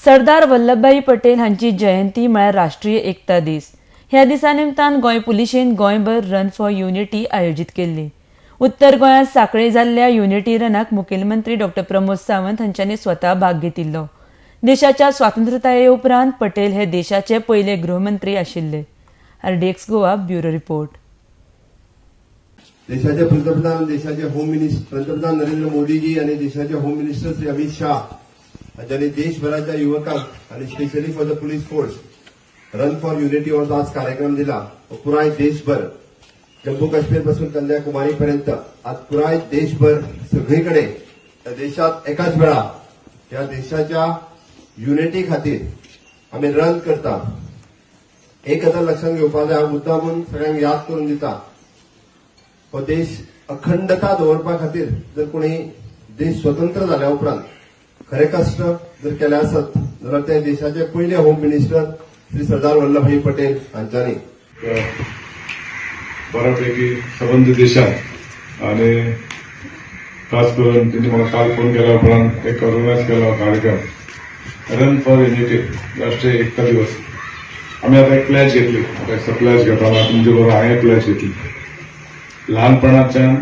सरदार वल्लभभाई पटेल हांची जयंती म्हळ्यार राष्ट्रीय एकता दीस। ह्या दिसा निमतान गोंय पुलिशेन गोंयभर रन फॉर युनिटी आयोजीत केल्ली। उत्तर गोंयांत सांखळे जाल्ल्या युनिटी रनाक मुखेलमंत्री डॉ प्रमोद सावंत हांच्यांनी स्वता भाग घेतिल्लो। देशाच्या स्वातंत्र्यताये उपरांत पटेल हे देशाचे पयले गृहमंत्री आशिल्ले। RDX Goa bureau report. देशाचे पंतप्रधान, देशाचे होम मिनिस्टर पंतप्रधान नरेंद्र मोदीजी आणि देशाचे होम मिनिस्टर श्री अमित शाह हांच्यांनी देशभराच्या युवकांक आणि specially for the police force run for unity हो जो आज कार्यक्रम दिला। पुराय देशभर जम्मू काश्मीर पासून कन्याकुमारी पर्यंत आज पुराय देशभर सगळीकडे देशात एकाच वेळा या देशाच्या युनिटी खातीर आम्ही रन करता। एक गजाल लक्षात घेवपाक जाय, मुद्दा म्हणून सगळ्यांक याद करून दिता, हो देश अखंडता दवरपा खातीर जर कोणी देश स्वतंत्र जाल्या उपरांत खरे कष्ट जर केले आसत जाल्यार ते देशाचे पयले होम मिनिस्टर श्री सरदार वल्लभभाई पटेल हांच्यांनी बऱ्यापैकी संबंध देशात आणि खास करून त्यांनी मला काल फोन केल्या उपरांत एक ऑर्गनायज केला कार्यक्रम रन फॉर युनिटी राष्ट्रीय एकता दिवस। आम्ही आता एक प्लॅज घेतली, आता एक प्लॅज घेताना तुमचे बरोबर हांवें प्लॅज घेतली। ल्हानपणाच्यान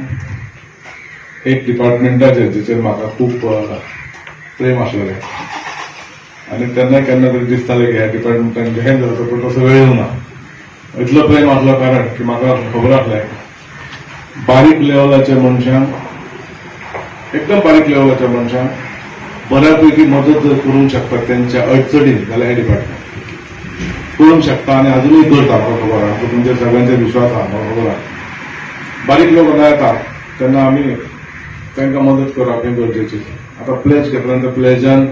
एक डिपार्टमेंटाचेर जेचेर म्हाका खूब प्रेम आसलेलें आनी केन्ना तरी दिसतालें की ह्या डिपार्टमेंटान जॉईन जाता पूण तसो वेळ येवना। इतलो प्रेम आसलो कारण की म्हाका खबर आसलें बारीक लेवलाच्या मनशांक, एकदम बारीक लेवलाच्या मनशांक बऱ्यापैकी मदत जर करूंक शकता त्यांच्या अडचणीन जाल्यार हे डिपार्टमेंट करूंक शकता आणि अजूनही करता। म्हाका खबर आहा, तो तुमच्या सगळ्यांचे विश्वास आहा, म्हाका खबर आहा। बारीक लोक हांगा येतात तेन्ना आमी तांकां मदत करप हें गरजेचें। आता प्लेज घेतला त्या प्लेजान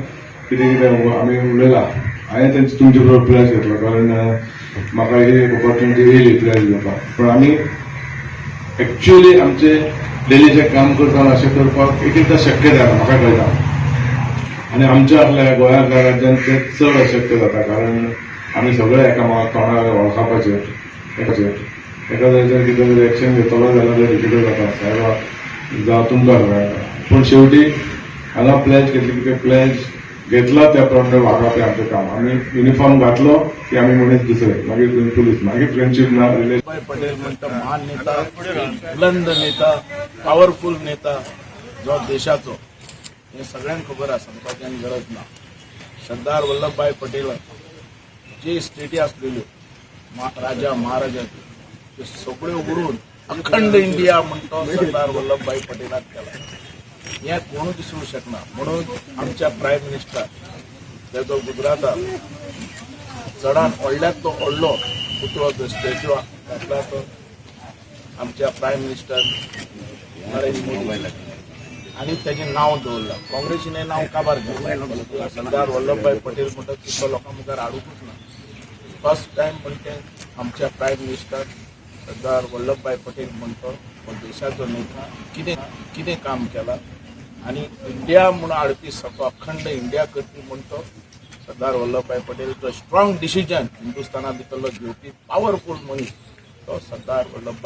कितें कितें आमी उलयलां, हांवें तेंचे तुमचे बरोबर प्लेज घेतलो कारण म्हाका ही एक ऑपॉर्च्युनिटी येयली प्लेज घेवपाक। पण आमी एक्च्युअली आमचे डेलीचें काम करतना अशें करपाक एक एकदां शक्य जायना, म्हाका कळटा। आनी आमच्या आपल्या गोंया राज्यात ते चड अशक्य जाता कारण आमी सगळे एकामेकाक तोंडार वळखपाचे। एका जाग्यार कितें तरी एक्शन घेतलो जाल्यार ते डिफिकल्ट जाता, सायबा जावं तुमकां कळटा। पूण शेवटी हांगा प्लेज घेतली की प्लेज घेतला त्या प्रमाणे वागप हें आमचें काम। आमी युनिफॉर्म घातलो की आमी मनीस दुसरे, मागीर पुलीस, मागीर फ्रेंडशीप ना रिलेशन। पटेल म्हणटा महान नेता, बुलंद नेता, पॉवरफुल नेता जो देशाचो, हे सगळ्यांक खबर आसा, सांगपाची गरज ना। सरदार वल्लभभाई पटेल जी स्टेटी आसलेल्यो राजा महाराजाच्यो त्यो सगळ्यो उडून अखंड इंडिया म्हणतो सरदार वल्लभभाई पटेलाक केला। हें कोणूच विसरूंक शकना। म्हणून आमच्या प्रायम मिनिस्टर तेजो गुजरातात चडान व्हडल्यात तो व्हडलो पुतळो तो स्टॅच्यू घातला तो आमच्या प्रायम मिनिस्टर नरेंद्र मोदी आणि तेजें नांव दवरलां। काँग्रेसीन हें नांव काबार घेतलें, सरदार वल्लभभाई पटेल म्हणटा तितलो लोकां मुखार हाडूंकूच ना। फर्स्ट टायम म्हणटे आमच्या प्रायम मिनिस्टर सरदार वल्लभभाई पटेल म्हणतो हो देशाचो नेता, कितें कितें काम केलां आनी इंडिया म्हणून हाडपी सगळो अखंड इंडिया करपी म्हणतो सरदार वल्लभभाई पटेल। तो स्ट्रॉंग डिसिजन हिंदुस्थाना भितरलो घेवपी पॉवरफुल मनीस तो सरदार वल्लभभाई